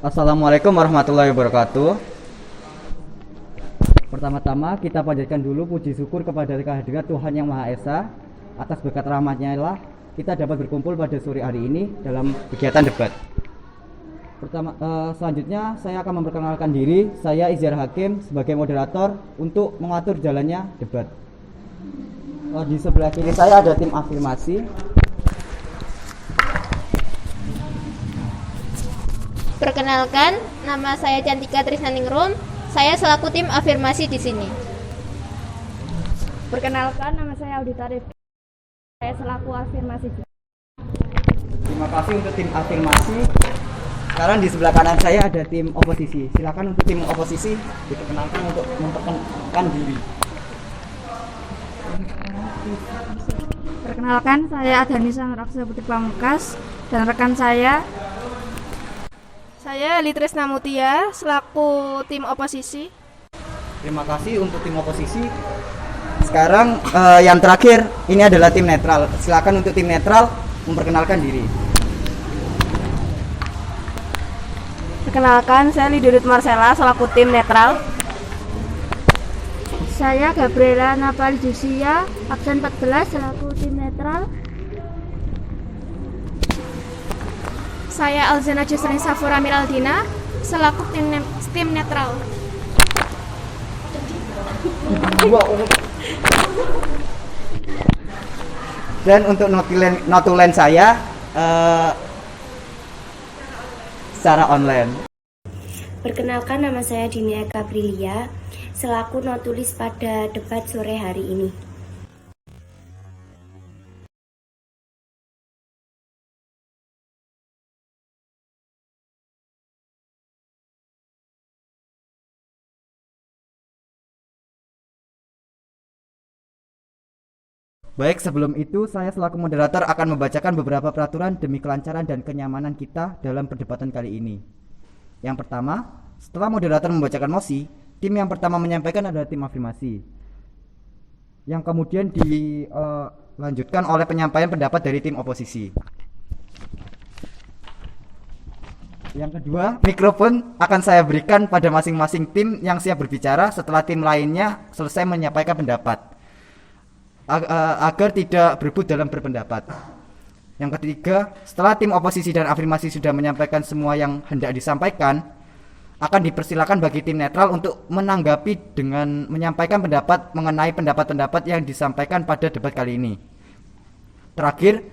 Assalamualaikum warahmatullahi wabarakatuh. Pertama-tama kita panjatkan dulu puji syukur kepada kehadirat Tuhan Yang Maha Esa. Atas berkat rahmat-Nya lah kita dapat berkumpul pada sore hari ini dalam kegiatan debat. Selanjutnya saya akan memperkenalkan diri. Saya Izhar Hakim sebagai moderator untuk mengatur jalannya debat. Di sebelah kiri saya ada tim afirmasi. Perkenalkan, nama saya Cantika Trisnaningrum. Saya selaku tim afirmasi di sini. Perkenalkan, nama saya Audita Rifki. Saya selaku afirmasi. Terima kasih untuk tim afirmasi. Sekarang di sebelah kanan saya ada tim oposisi. Silakan untuk tim oposisi diperkenalkan untuk memperkenalkan diri. Perkenalkan, saya Adhanisa Nuraksa Putri Pamungkas dan rekan saya Litresna Mutia selaku tim oposisi. Terima kasih untuk tim oposisi. Sekarang yang terakhir ini adalah tim netral. Silakan untuk tim netral memperkenalkan diri. Perkenalkan, saya Lidudut Marcella selaku tim netral. Saya Gabriela Napali Jusia, absen 14 selaku tim netral. Saya Alzena Jusrin Safura Miraldina selaku tim netral. Dan untuk notulen saya secara online. Perkenalkan, nama saya Dinia Gabrilia selaku notulis pada debat sore hari ini. Baik, sebelum itu saya selaku moderator akan membacakan beberapa peraturan demi kelancaran dan kenyamanan kita dalam perdebatan kali ini. Yang pertama, setelah moderator membacakan mosi, tim yang pertama menyampaikan adalah tim afirmasi, yang kemudian dilanjutkan oleh penyampaian pendapat dari tim oposisi. Yang kedua, mikrofon akan saya berikan pada masing-masing tim yang siap berbicara setelah tim lainnya selesai menyampaikan pendapat, agar tidak berebut dalam berpendapat. Yang ketiga, setelah tim oposisi dan afirmasi sudah menyampaikan semua yang hendak disampaikan, akan dipersilakan bagi tim netral untuk menanggapi dengan menyampaikan pendapat mengenai pendapat-pendapat yang disampaikan pada debat kali ini. Terakhir,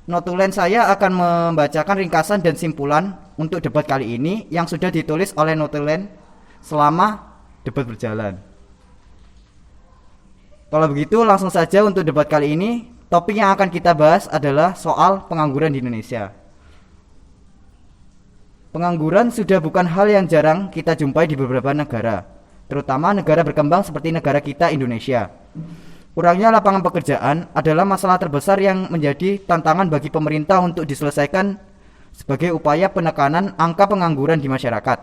notulen saya akan membacakan ringkasan dan simpulan untuk debat kali ini yang sudah ditulis oleh notulen selama debat berjalan. Kalau begitu langsung saja untuk debat kali ini. Topik yang akan kita bahas adalah soal pengangguran di Indonesia. Pengangguran sudah bukan hal yang jarang kita jumpai di beberapa negara, terutama negara berkembang seperti negara kita Indonesia. Kurangnya lapangan pekerjaan adalah masalah terbesar yang menjadi tantangan bagi pemerintah untuk diselesaikan sebagai upaya penekanan angka pengangguran di masyarakat.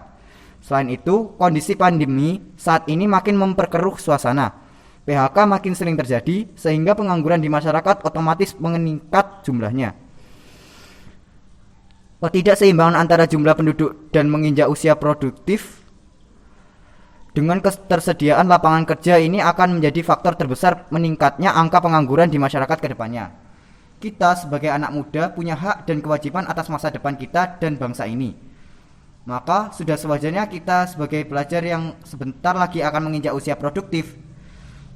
Selain itu, kondisi pandemi saat ini makin memperkeruh suasana. PHK makin sering terjadi sehingga pengangguran di masyarakat otomatis meningkat jumlahnya. Ketidakseimbangan antara jumlah penduduk dan menginjak usia produktif dengan ketersediaan lapangan kerja ini akan menjadi faktor terbesar meningkatnya angka pengangguran di masyarakat ke depannya. Kita sebagai anak muda punya hak dan kewajiban atas masa depan kita dan bangsa ini. Maka sudah sewajarnya kita sebagai pelajar yang sebentar lagi akan menginjak usia produktif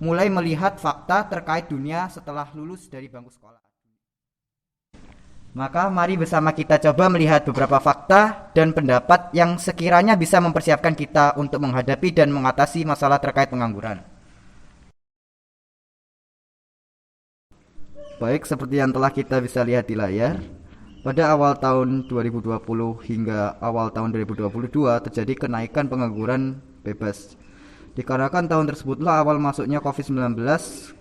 mulai melihat fakta terkait dunia setelah lulus dari bangku sekolah. Maka mari bersama kita coba melihat beberapa fakta dan pendapat yang sekiranya bisa mempersiapkan kita untuk menghadapi dan mengatasi masalah terkait pengangguran. Baik, seperti yang telah kita bisa lihat di layar, pada awal tahun 2020 hingga awal tahun 2022 terjadi kenaikan pengangguran bebas. Dikarenakan tahun tersebutlah awal masuknya COVID-19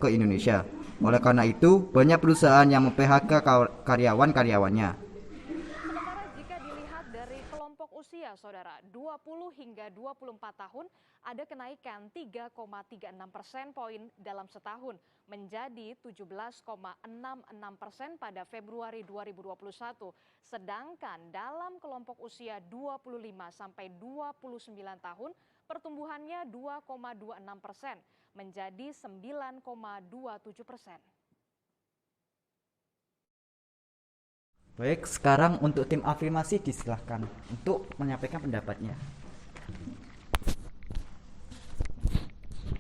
ke Indonesia. Oleh karena itu, banyak perusahaan yang mem-PHK karyawan-karyawannya. Sementara jika dilihat dari kelompok usia Saudara, 20 hingga 24 tahun ada kenaikan 3,36% poin dalam setahun menjadi 17,66% pada Februari 2021. Sedangkan dalam kelompok usia 25 sampai 29 tahun pertumbuhannya 2,26% menjadi 9,27%. Baik, sekarang untuk tim afirmasi disilahkan untuk menyampaikan pendapatnya.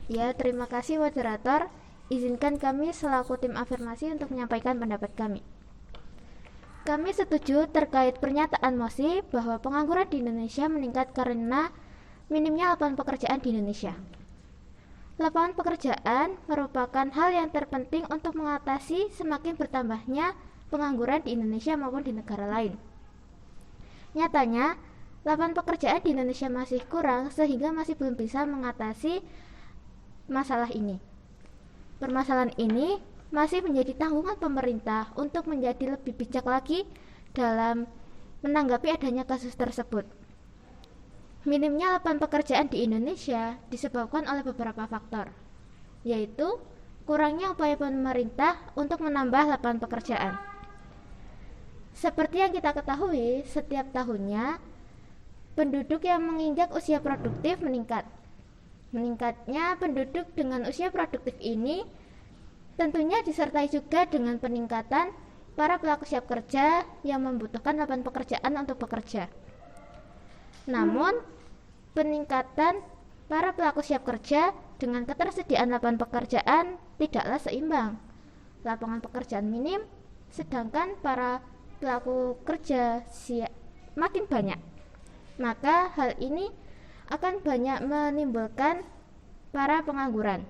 Ya, terima kasih moderator. Izinkan kami selaku tim afirmasi untuk menyampaikan pendapat kami. Kami setuju terkait pernyataan Mosi bahwa pengangguran di Indonesia meningkat karena minimnya lapangan pekerjaan di Indonesia. Lapangan pekerjaan merupakan hal yang terpenting untuk mengatasi semakin bertambahnya pengangguran di Indonesia maupun di negara lain. Nyatanya, lapangan pekerjaan di Indonesia masih kurang sehingga masih belum bisa mengatasi masalah ini. Permasalahan ini masih menjadi tanggungan pemerintah untuk menjadi lebih bijak lagi dalam menanggapi adanya kasus tersebut. Minimnya lapangan pekerjaan di Indonesia disebabkan oleh beberapa faktor, yaitu kurangnya upaya pemerintah untuk menambah lapangan pekerjaan. Seperti yang kita ketahui, setiap tahunnya penduduk yang menginjak usia produktif meningkat. Meningkatnya penduduk dengan usia produktif ini tentunya disertai juga dengan peningkatan para pelaku siap kerja yang membutuhkan lapangan pekerjaan untuk bekerja. Namun, peningkatan para pelaku siap kerja dengan ketersediaan lapangan pekerjaan tidaklah seimbang. Lapangan pekerjaan minim, sedangkan para pelaku kerja makin banyak. Maka hal ini akan banyak menimbulkan para pengangguran.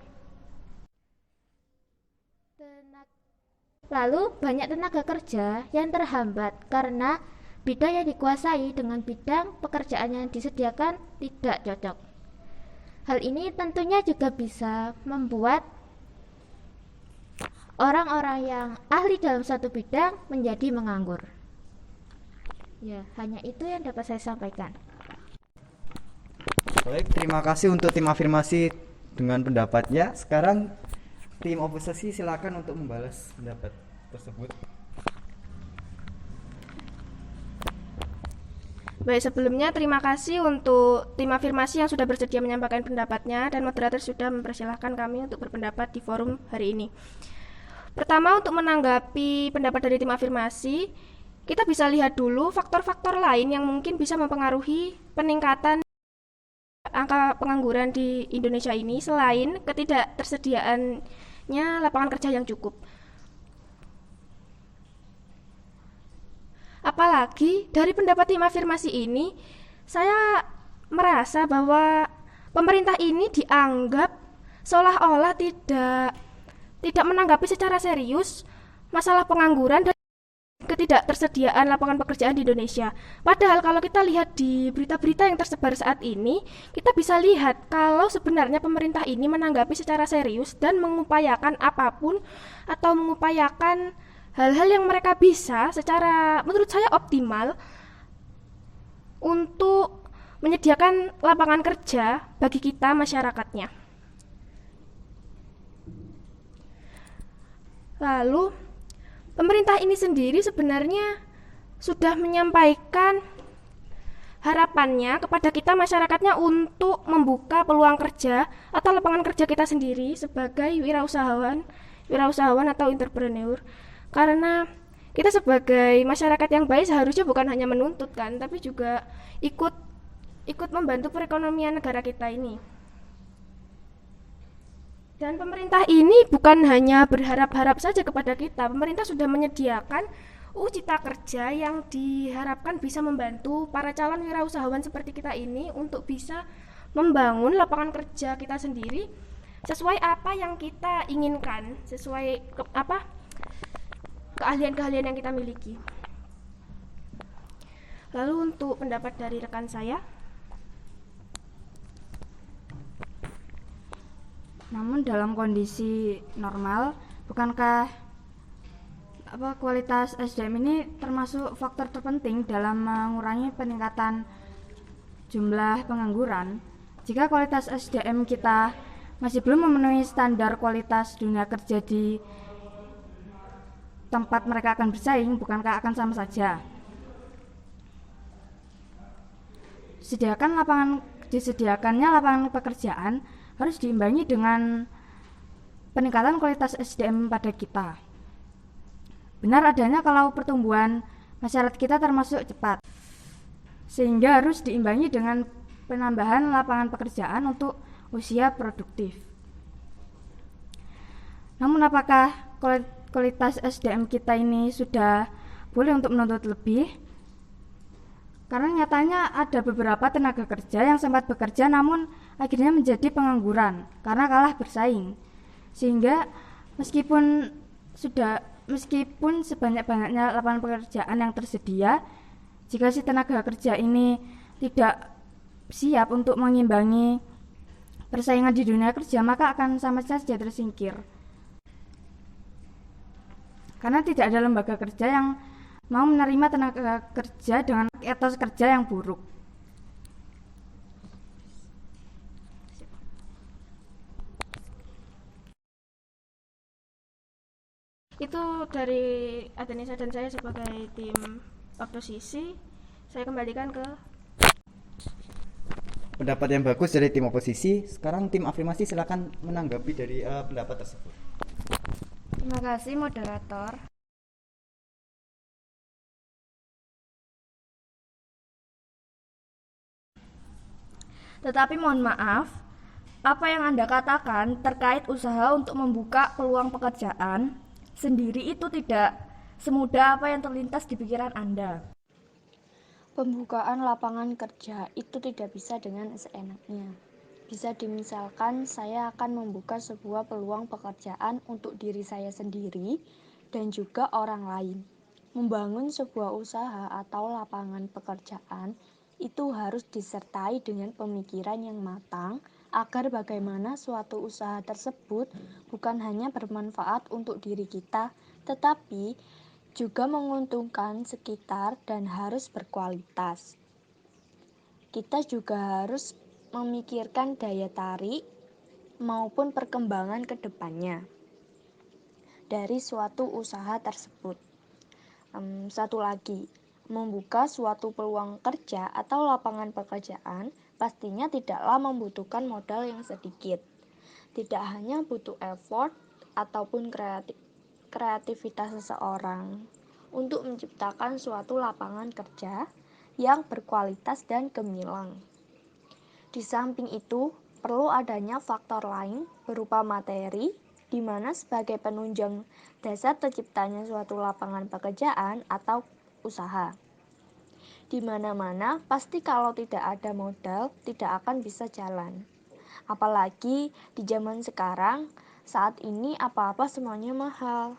Lalu banyak tenaga kerja yang terhambat karena bidang yang dikuasai dengan bidang pekerjaan yang disediakan tidak cocok. Hal ini tentunya juga bisa membuat orang-orang yang ahli dalam satu bidang menjadi menganggur. Ya, hanya itu yang dapat saya sampaikan. Baik, terima kasih untuk tim afirmasi dengan pendapatnya. Sekarang tim oposisi silakan untuk membalas pendapat tersebut. Baik, sebelumnya terima kasih untuk tim afirmasi yang sudah bersedia menyampaikan pendapatnya dan moderator sudah mempersilahkan kami untuk berpendapat di forum hari ini. Pertama, untuk menanggapi pendapat dari tim afirmasi, kita bisa lihat dulu faktor-faktor lain yang mungkin bisa mempengaruhi peningkatan angka pengangguran di Indonesia ini selain ketidaktersediaannya lapangan kerja yang cukup. Apalagi dari pendapat tim afirmasi ini, saya merasa bahwa pemerintah ini dianggap seolah-olah tidak menanggapi secara serius masalah pengangguran dan ketidaktersediaan lapangan pekerjaan di Indonesia. Padahal kalau kita lihat di berita-berita yang tersebar saat ini, kita bisa lihat kalau sebenarnya pemerintah ini menanggapi secara serius dan mengupayakan apapun atau mengupayakan hal-hal yang mereka bisa secara menurut saya optimal untuk menyediakan lapangan kerja bagi kita masyarakatnya. Lalu pemerintah ini sendiri sebenarnya sudah menyampaikan harapannya kepada kita masyarakatnya untuk membuka peluang kerja atau lapangan kerja kita sendiri sebagai wirausahawan atau entrepreneur. Karena kita sebagai masyarakat yang baik seharusnya bukan hanya menuntut kan, tapi juga ikut membantu perekonomian negara kita ini. Dan pemerintah ini bukan hanya berharap-harap saja kepada kita. Pemerintah sudah menyediakan UU Cipta Kerja yang diharapkan bisa membantu para calon wirausahawan seperti kita ini untuk bisa membangun lapangan kerja kita sendiri sesuai apa yang kita inginkan, sesuai keahlian-keahlian yang kita miliki. Lalu untuk pendapat dari rekan saya, namun dalam kondisi normal, bukankah kualitas SDM ini termasuk faktor terpenting dalam mengurangi peningkatan jumlah pengangguran, jika kualitas SDM kita masih belum memenuhi standar kualitas dunia kerja di tempat mereka akan bersaing, bukankah akan sama saja? Disediakannya lapangan pekerjaan harus diimbangi dengan peningkatan kualitas SDM pada kita. Benar adanya kalau pertumbuhan masyarakat kita termasuk cepat, sehingga harus diimbangi dengan penambahan lapangan pekerjaan untuk usia produktif. Namun apakah kualitas SDM kita ini sudah boleh untuk menuntut lebih? Karena nyatanya ada beberapa tenaga kerja yang sempat bekerja namun akhirnya menjadi pengangguran karena kalah bersaing. Sehingga meskipun sebanyak-banyaknya lapangan pekerjaan yang tersedia, jika si tenaga kerja ini tidak siap untuk mengimbangi persaingan di dunia kerja, maka akan sama saja tersingkir. Karena tidak ada lembaga kerja yang mau menerima tenaga kerja dengan etos kerja yang buruk. Itu dari Adenisa dan saya sebagai tim oposisi. Saya kembalikan ke Pendapat yang bagus dari tim oposisi. Sekarang tim afirmasi silakan menanggapi dari pendapat tersebut. Terima kasih moderator. Tetapi mohon maaf, apa yang Anda katakan terkait usaha untuk membuka peluang pekerjaan sendiri itu tidak semudah apa yang terlintas di pikiran Anda. Pembukaan lapangan kerja itu tidak bisa dengan seenaknya. Bisa dimisalkan saya akan membuka sebuah peluang pekerjaan untuk diri saya sendiri dan juga orang lain. Membangun sebuah usaha atau lapangan pekerjaan itu harus disertai dengan pemikiran yang matang agar bagaimana suatu usaha tersebut bukan hanya bermanfaat untuk diri kita, tetapi juga menguntungkan sekitar dan harus berkualitas. Kita juga harus memikirkan daya tarik maupun perkembangan ke depannya dari suatu usaha tersebut. Satu lagi, membuka suatu peluang kerja atau lapangan pekerjaan pastinya tidaklah membutuhkan modal yang sedikit. Tidak hanya butuh effort ataupun kreativitas seseorang untuk menciptakan suatu lapangan kerja yang berkualitas dan gemilang. Di samping itu, perlu adanya faktor lain berupa materi, di mana sebagai penunjang dasar terciptanya suatu lapangan pekerjaan atau usaha. Di mana-mana, pasti kalau tidak ada modal, tidak akan bisa jalan. Apalagi di zaman sekarang, saat ini apa-apa semuanya mahal.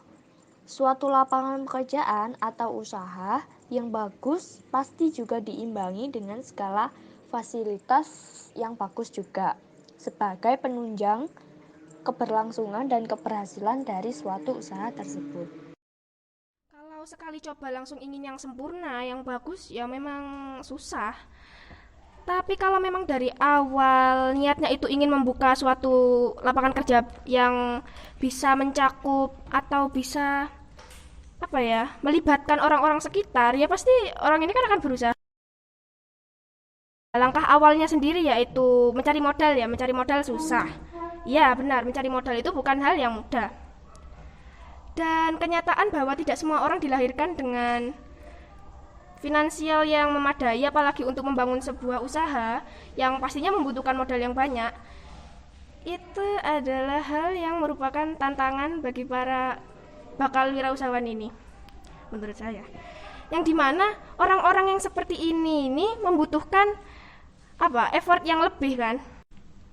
Suatu lapangan pekerjaan atau usaha yang bagus pasti juga diimbangi dengan segala fasilitas yang bagus juga sebagai penunjang keberlangsungan dan keberhasilan dari suatu usaha tersebut. Kalau sekali coba langsung ingin yang sempurna, yang bagus, ya memang susah. Tapi kalau memang dari awal niatnya itu ingin membuka suatu lapangan kerja yang bisa mencakup atau bisa melibatkan orang-orang sekitar, ya pasti orang ini kan akan berusaha. Langkah awalnya sendiri yaitu mencari modal mencari modal susah. Ya benar, mencari modal itu bukan hal yang mudah. Dan kenyataan bahwa tidak semua orang dilahirkan dengan finansial yang memadai, apalagi untuk membangun sebuah usaha yang pastinya membutuhkan modal yang banyak. Itu adalah hal yang merupakan tantangan bagi para bakal wirausahawan ini, menurut saya. Yang dimana orang-orang yang seperti ini membutuhkan effort yang lebih kan.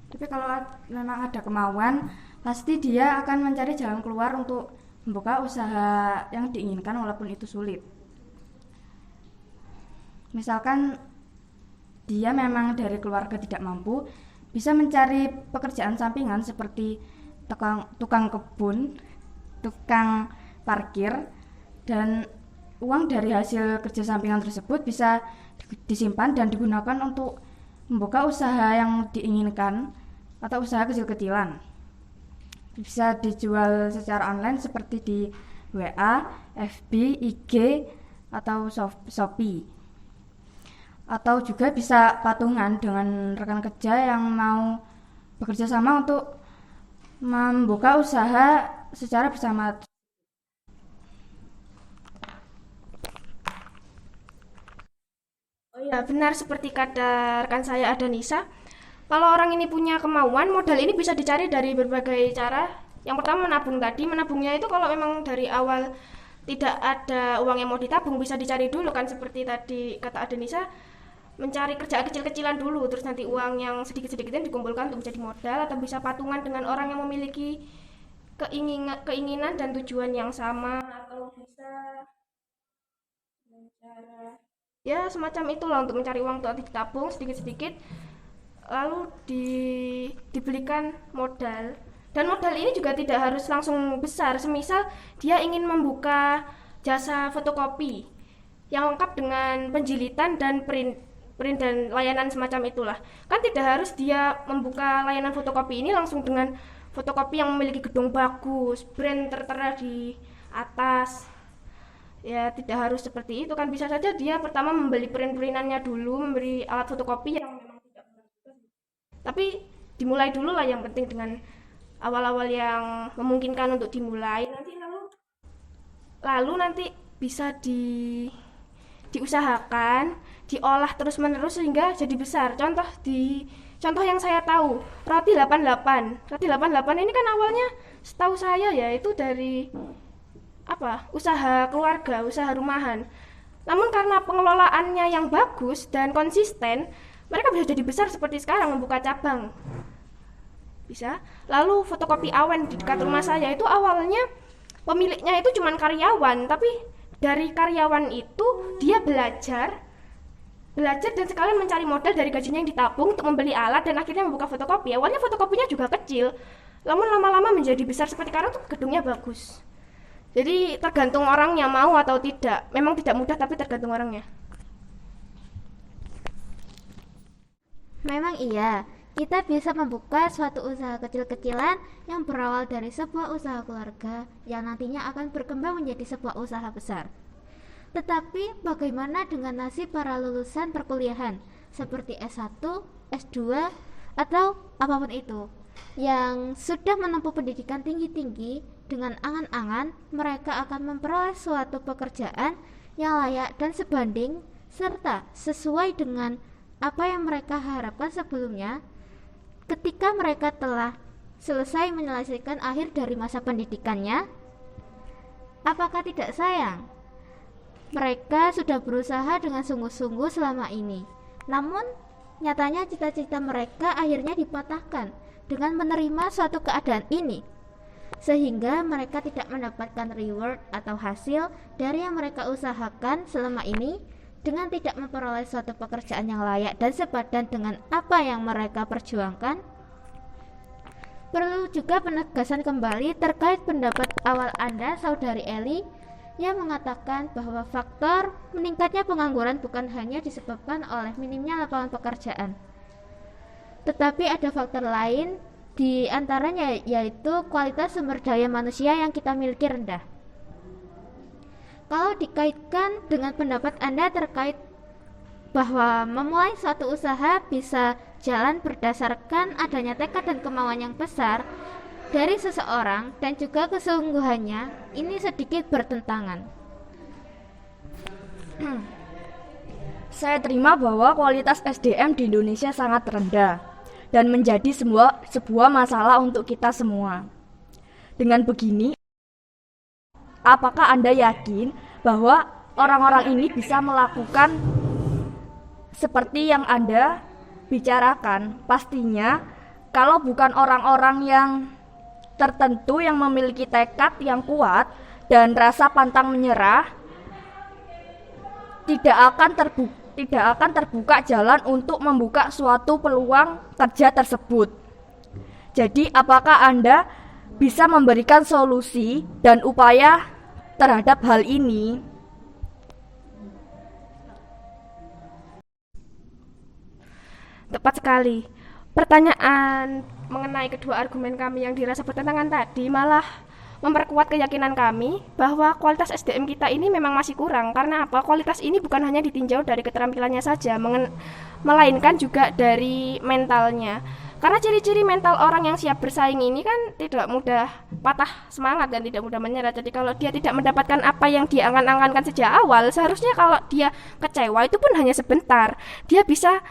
Tapi kalau memang ada kemauan, pasti dia akan mencari jalan keluar untuk membuka usaha yang diinginkan walaupun itu sulit. Misalkan dia memang dari keluarga tidak mampu, bisa mencari pekerjaan sampingan seperti tukang kebun, tukang parkir, dan uang dari hasil kerja sampingan tersebut bisa disimpan dan digunakan untuk membuka usaha yang diinginkan atau usaha kecil-kecilan. Bisa dijual secara online seperti di WA, FB, IG, atau Shopee. Atau juga bisa patungan dengan rekan kerja yang mau bekerja sama untuk membuka usaha secara bersama. Oh ya, benar seperti kata rekan saya Adanisa. Kalau orang ini punya kemauan, modal ini bisa dicari dari berbagai cara. Yang pertama menabung tadi, menabungnya itu kalau memang dari awal tidak ada uang yang mau ditabung, bisa dicari dulu kan seperti tadi kata Adanisa, mencari kerjaan kecil-kecilan dulu, terus nanti uang yang sedikit-sedikitnya dikumpulkan untuk menjadi modal, atau bisa patungan dengan orang yang memiliki keinginan dan tujuan yang sama, atau bisa ya semacam itulah untuk mencari uang untuk ditabung sedikit-sedikit lalu dibelikan modal. Dan modal ini juga tidak harus langsung besar. Semisal dia ingin membuka jasa fotokopi yang lengkap dengan penjilitan dan print dan layanan semacam itulah. Kan tidak harus dia membuka layanan fotokopi ini langsung dengan fotokopi yang memiliki gedung bagus, brand tertera di atas. Ya tidak harus seperti itu kan, bisa saja dia pertama membeli print-printannya dulu, membeli alat fotokopi yang memang tidak bagus. Tapi dimulai dulu lah, yang penting dengan awal-awal yang memungkinkan untuk dimulai. Lalu nanti bisa diusahakan, diolah terus-menerus sehingga jadi besar. Contoh yang saya tahu, roti 88. Roti 88 ini kan awalnya setahu saya ya itu dari usaha keluarga, usaha rumahan. Namun karena pengelolaannya yang bagus dan konsisten, mereka bisa jadi besar seperti sekarang, membuka cabang. Bisa. Lalu fotokopi Awen di dekat rumah saya itu awalnya pemiliknya itu cuma karyawan, tapi dari karyawan itu dia belajar dan sekalian mencari modal dari gajinya yang ditabung untuk membeli alat dan akhirnya membuka fotokopi. Awalnya fotokopinya juga kecil, namun lama-lama menjadi besar seperti sekarang tuh gedungnya bagus. Jadi tergantung orangnya mau atau tidak. Memang tidak mudah tapi tergantung orangnya. Memang iya, kita bisa membuka suatu usaha kecil-kecilan yang berawal dari sebuah usaha keluarga yang nantinya akan berkembang menjadi sebuah usaha besar. Tetapi bagaimana dengan nasib para lulusan perkuliahan seperti S1, S2, atau apapun itu yang sudah menempuh pendidikan tinggi-tinggi dengan angan-angan mereka akan memperoleh suatu pekerjaan yang layak dan sebanding serta sesuai dengan apa yang mereka harapkan sebelumnya ketika mereka telah selesai menyelesaikan akhir dari masa pendidikannya. Apakah tidak sayang? Mereka sudah berusaha dengan sungguh-sungguh selama ini, namun nyatanya cita-cita mereka akhirnya dipatahkan dengan menerima suatu keadaan ini, sehingga mereka tidak mendapatkan reward atau hasil dari yang mereka usahakan selama ini dengan tidak memperoleh suatu pekerjaan yang layak dan sepadan dengan apa yang mereka perjuangkan. Perlu juga penegasan kembali terkait pendapat awal Anda, Saudari Eli, yang mengatakan bahwa faktor meningkatnya pengangguran bukan hanya disebabkan oleh minimnya lapangan pekerjaan, tetapi ada faktor lain, di antaranya yaitu kualitas sumber daya manusia yang kita miliki rendah. Kalau dikaitkan dengan pendapat Anda terkait bahwa memulai suatu usaha bisa jalan berdasarkan adanya tekad dan kemauan yang besar dari seseorang dan juga kesungguhannya, ini sedikit bertentangan. Saya terima bahwa kualitas SDM di Indonesia sangat rendah dan menjadi sebuah masalah untuk kita semua. Dengan begini, apakah Anda yakin bahwa orang-orang ini bisa melakukan seperti yang Anda bicarakan? Pastinya kalau bukan orang-orang yang tertentu yang memiliki tekad yang kuat dan rasa pantang menyerah, tidak akan terbuka jalan untuk membuka suatu peluang kerja tersebut. Jadi, apakah Anda bisa memberikan solusi dan upaya terhadap hal ini? Tepat sekali. Pertanyaan mengenai kedua argumen kami yang dirasa bertentangan tadi malah memperkuat keyakinan kami bahwa kualitas SDM kita ini memang masih kurang. Karena apa? Kualitas ini bukan hanya ditinjau dari keterampilannya saja, melainkan juga dari mentalnya. Karena ciri-ciri mental orang yang siap bersaing ini kan tidak mudah patah semangat dan tidak mudah menyerah. Jadi kalau dia tidak mendapatkan apa yang dia angan-angankan sejak awal, seharusnya kalau dia kecewa itu pun hanya sebentar. Dia bisa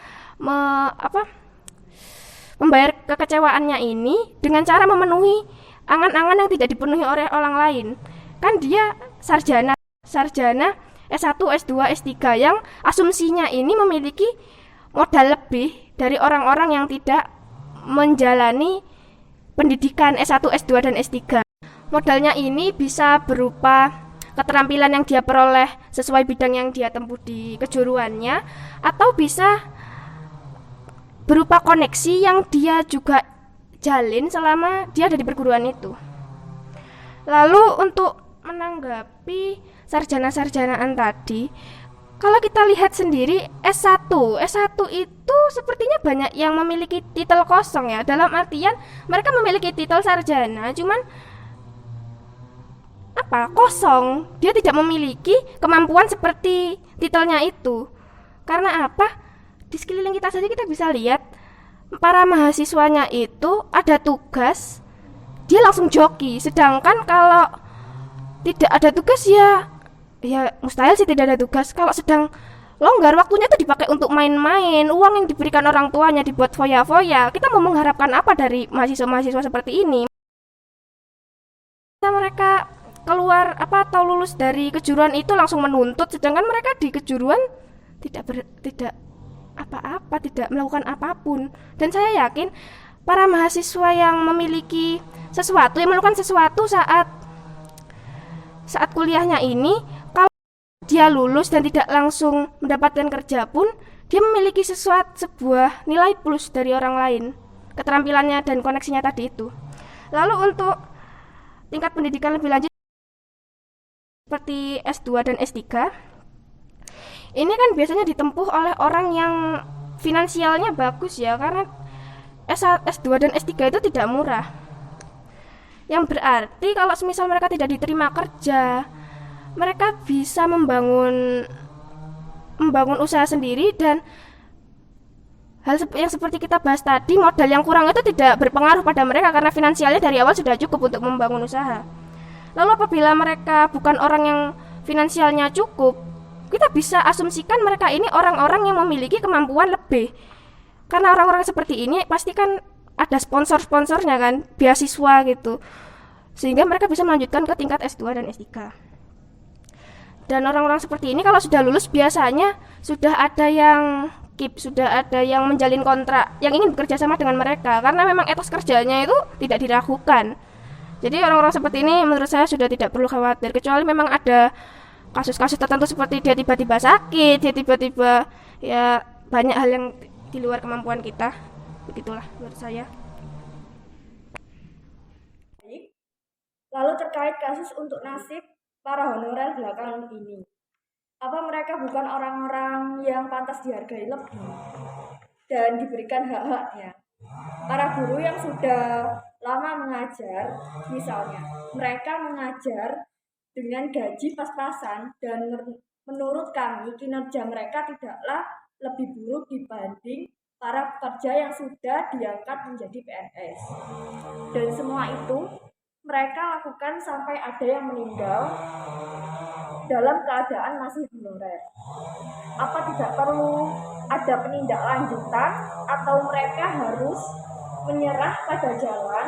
membayar kekecewaannya ini dengan cara memenuhi angan-angan yang tidak dipenuhi oleh orang lain. Kan dia sarjana S1, S2, S3 yang asumsinya ini memiliki modal lebih dari orang-orang yang tidak menjalani pendidikan S1, S2, dan S3. Modalnya ini bisa berupa keterampilan yang dia peroleh sesuai bidang yang dia tempuh di kejuruannya, atau bisa berupa koneksi yang dia juga jalin selama dia ada di perguruan itu. Lalu untuk menanggapi sarjana-sarjanaan tadi, kalau kita lihat sendiri S1 itu sepertinya banyak yang memiliki titel kosong ya. Dalam artian mereka memiliki titel sarjana, cuman kosong. Dia tidak memiliki kemampuan seperti titelnya itu. Karena apa? Di sekeliling kita saja kita bisa lihat para mahasiswanya itu ada tugas, dia langsung joki. Sedangkan kalau tidak ada tugas ya mustahil sih tidak ada tugas. Kalau sedang longgar, waktunya itu dipakai untuk main-main. Uang yang diberikan orang tuanya dibuat foya-foya. Kita mau mengharapkan apa dari mahasiswa-mahasiswa seperti ini? Mereka keluar atau lulus dari kejuruan itu langsung menuntut, sedangkan mereka di kejuruan tidak melakukan apapun. Dan saya yakin para mahasiswa yang memiliki sesuatu, yang melakukan sesuatu saat kuliahnya ini, kalau dia lulus dan tidak langsung mendapatkan kerja pun, dia memiliki sebuah nilai plus dari orang lain, keterampilannya dan koneksinya tadi itu. Lalu untuk tingkat pendidikan lebih lanjut seperti S2 dan S3, ini kan biasanya ditempuh oleh orang yang finansialnya bagus ya, karena S2 dan S3 itu tidak murah. Yang berarti kalau semisal mereka tidak diterima kerja, mereka bisa membangun usaha sendiri, dan hal yang seperti kita bahas tadi, modal yang kurang itu tidak berpengaruh pada mereka karena finansialnya dari awal sudah cukup untuk membangun usaha. Lalu apabila mereka bukan orang yang finansialnya cukup, kita bisa asumsikan mereka ini orang-orang yang memiliki kemampuan lebih. Karena orang-orang seperti ini pasti kan ada sponsor-sponsornya kan, beasiswa gitu. Sehingga mereka bisa melanjutkan ke tingkat S2 dan S3. Dan orang-orang seperti ini kalau sudah lulus biasanya sudah ada yang sudah ada yang menjalin kontrak, yang ingin bekerja sama dengan mereka, karena memang etos kerjanya itu tidak diragukan. Jadi orang-orang seperti ini menurut saya sudah tidak perlu khawatir, kecuali memang ada kasus-kasus tertentu seperti dia tiba-tiba sakit, dia tiba-tiba ya banyak hal yang di luar kemampuan kita. Begitulah menurut saya. Lalu terkait kasus untuk nasib para honorer belakangan ini, apa mereka bukan orang-orang yang pantas dihargai lebih dan diberikan hak-haknya? Para guru yang sudah lama mengajar, misalnya, mereka mengajar dengan gaji pas-pasan, dan menurut kami kinerja mereka tidaklah lebih buruk dibanding para pekerja yang sudah diangkat menjadi PNS. Dan semua itu mereka lakukan sampai ada yang meninggal dalam keadaan masih honorer. Apa tidak perlu ada penindaklanjutan, atau mereka harus menyerah pada jalan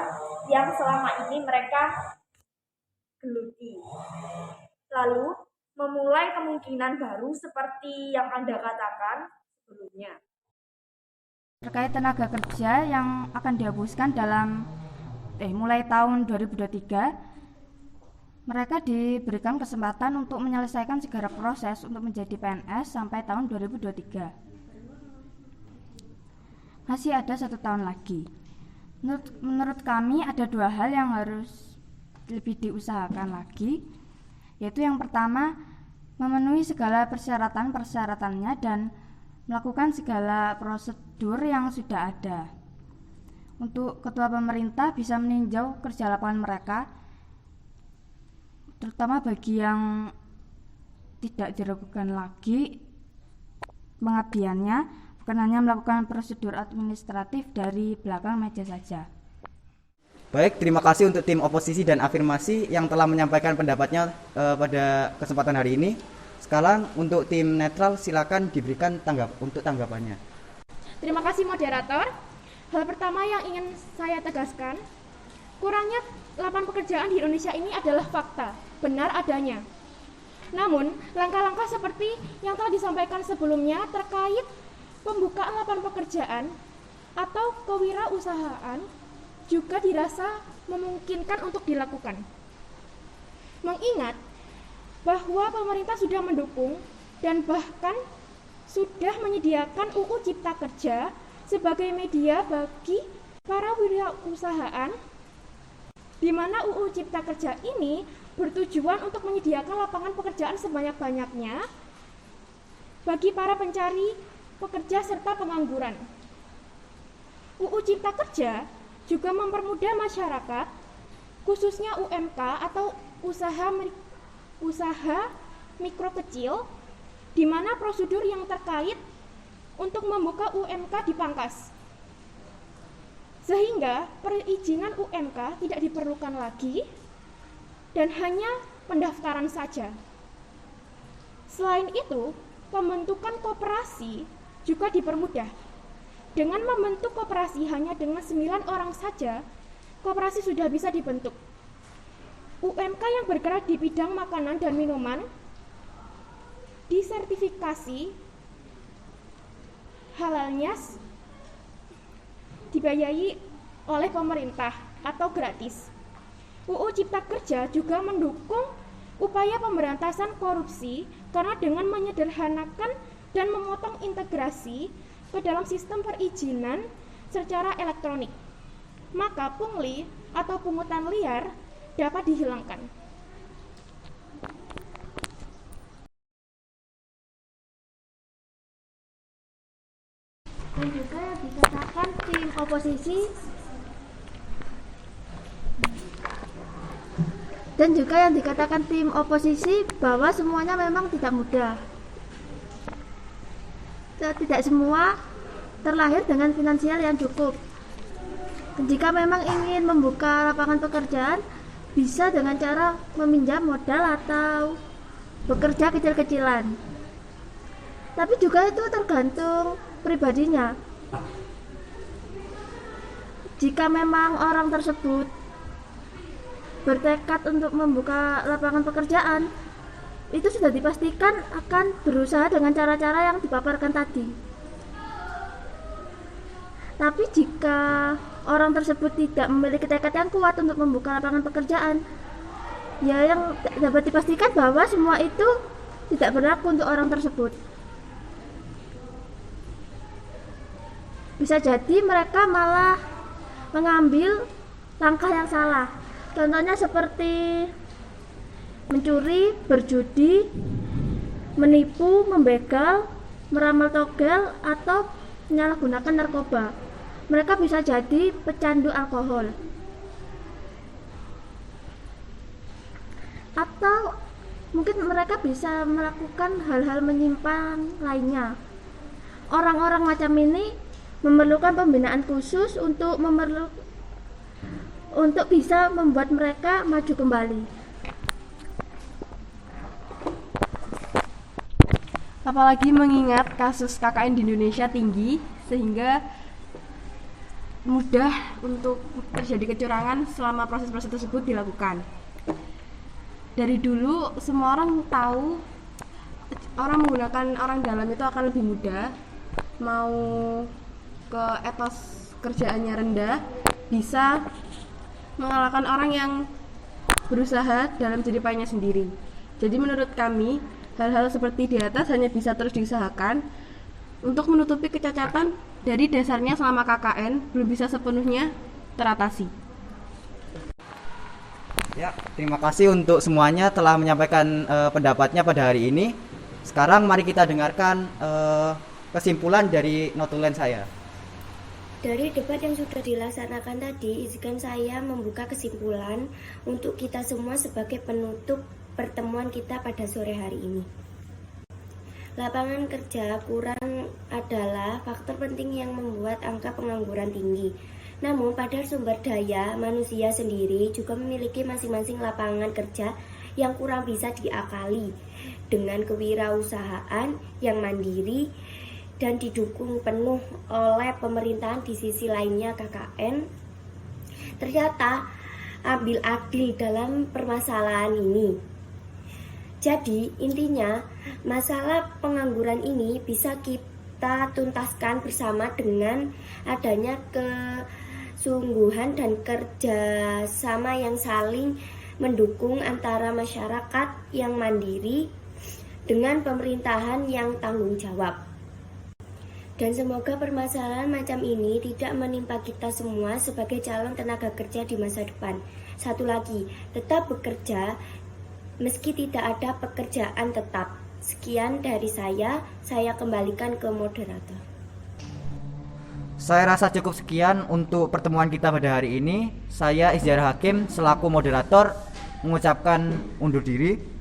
yang selama ini mereka geluti, lalu memulai kemungkinan baru seperti yang Anda katakan sebelumnya? Terkait tenaga kerja yang akan dihapuskan dalam mulai tahun 2023, mereka diberikan kesempatan untuk menyelesaikan segala proses untuk menjadi PNS sampai tahun 2023. Masih ada 1 tahun lagi. Menurut kami ada 2 hal yang harus lebih diusahakan lagi, yaitu yang pertama, memenuhi segala persyaratannya dan melakukan segala prosedur yang sudah ada. Untuk ketua pemerintah bisa meninjau kerja lapangan mereka, terutama bagi yang tidak diragukan lagi pengabdiannya, bukan hanya melakukan prosedur administratif dari belakang meja saja. Baik, terima kasih untuk tim oposisi dan afirmasi yang telah menyampaikan pendapatnya pada kesempatan hari ini. Sekarang untuk tim netral silakan diberikan tanggapannya. Terima kasih moderator. Hal pertama yang ingin saya tegaskan, kurangnya lapangan pekerjaan di Indonesia ini adalah fakta, benar adanya. Namun, langkah-langkah seperti yang telah disampaikan sebelumnya terkait pembukaan lapangan pekerjaan atau kewirausahaan juga dirasa memungkinkan untuk dilakukan. Mengingat bahwa pemerintah sudah mendukung dan bahkan sudah menyediakan UU Cipta Kerja sebagai media bagi para wirausahaan, di mana UU Cipta Kerja ini bertujuan untuk menyediakan lapangan pekerjaan sebanyak-banyaknya bagi para pencari pekerja serta pengangguran. UU Cipta Kerja juga mempermudah masyarakat, khususnya UMK atau usaha mikro kecil, di mana prosedur yang terkait untuk membuka UMK dipangkas. Sehingga perizinan UMK tidak diperlukan lagi dan hanya pendaftaran saja. Selain itu, pembentukan koperasi juga dipermudah. Dengan membentuk koperasi hanya dengan 9 orang saja, koperasi sudah bisa dibentuk. UMK yang bergerak di bidang makanan dan minuman disertifikasi halalnya dibiayai oleh pemerintah atau gratis. UU Cipta Kerja juga mendukung upaya pemberantasan korupsi karena dengan menyederhanakan dan memotong integrasi ke dalam sistem perizinan secara elektronik, maka pungli atau pungutan liar dapat dihilangkan. Dan juga yang dikatakan tim oposisi bahwa semuanya memang tidak mudah. Tidak semua terlahir dengan finansial yang cukup. Jika memang ingin membuka lapangan pekerjaan, bisa dengan cara meminjam modal atau bekerja kecil-kecilan. Tapi juga itu tergantung pribadinya. Jika memang orang tersebut bertekad untuk membuka lapangan pekerjaan, itu sudah dipastikan akan berusaha dengan cara-cara yang dipaparkan tadi. Tapi jika orang tersebut tidak memiliki tekad yang kuat untuk membuka lapangan pekerjaan, ya yang dapat dipastikan bahwa semua itu tidak berlaku untuk orang tersebut. Bisa jadi mereka malah mengambil langkah yang salah. Contohnya seperti mencuri, berjudi, menipu, membegal, meramal togel, atau menyalahgunakan narkoba. Mereka bisa jadi pecandu alkohol. Atau mungkin mereka bisa melakukan hal-hal menyimpang lainnya. Orang-orang macam ini memerlukan pembinaan khusus untuk bisa membuat mereka maju kembali. Apalagi mengingat kasus KKN di Indonesia tinggi, sehingga mudah untuk terjadi kecurangan selama proses-proses tersebut dilakukan. Dari dulu semua orang tahu orang menggunakan orang dalam itu akan lebih mudah, mau ke etos kerjaannya rendah, bisa mengalahkan orang yang berusaha dalam jerih payahnya sendiri. Jadi menurut kami, hal-hal seperti di atas hanya bisa terus diusahakan untuk menutupi kecacatan dari dasarnya selama KKN belum bisa sepenuhnya teratasi. Ya, terima kasih untuk semuanya telah menyampaikan pendapatnya pada hari ini. Sekarang mari kita dengarkan kesimpulan dari notulen saya. Dari debat yang sudah dilaksanakan tadi, izinkan saya membuka kesimpulan untuk kita semua sebagai penutup pertemuan kita pada sore hari ini. Lapangan kerja kurang adalah faktor penting yang membuat angka pengangguran tinggi. Namun pada sumber daya manusia sendiri juga memiliki masing-masing lapangan kerja yang kurang bisa diakali. Dengan kewirausahaan yang mandiri dan didukung penuh oleh pemerintahan di sisi lainnya KKN, ternyata ambil adil dalam permasalahan ini. Jadi intinya masalah pengangguran ini bisa kita tuntaskan bersama dengan adanya kesungguhan dan kerjasama yang saling mendukung antara masyarakat yang mandiri dengan pemerintahan yang tanggung jawab. Dan semoga permasalahan macam ini tidak menimpa kita semua sebagai calon tenaga kerja di masa depan. Satu lagi, tetap bekerja meski tidak ada pekerjaan tetap. Sekian dari saya kembalikan ke moderator. Saya rasa cukup sekian untuk pertemuan kita pada hari ini. Saya Izhar Hakim selaku moderator mengucapkan undur diri.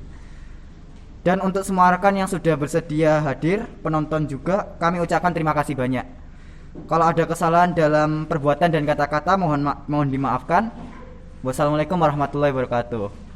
Dan untuk semua rekan yang sudah bersedia hadir, penonton juga, kami ucapkan terima kasih banyak. Kalau ada kesalahan dalam perbuatan dan kata-kata mohon dimaafkan. Wassalamualaikum warahmatullahi wabarakatuh.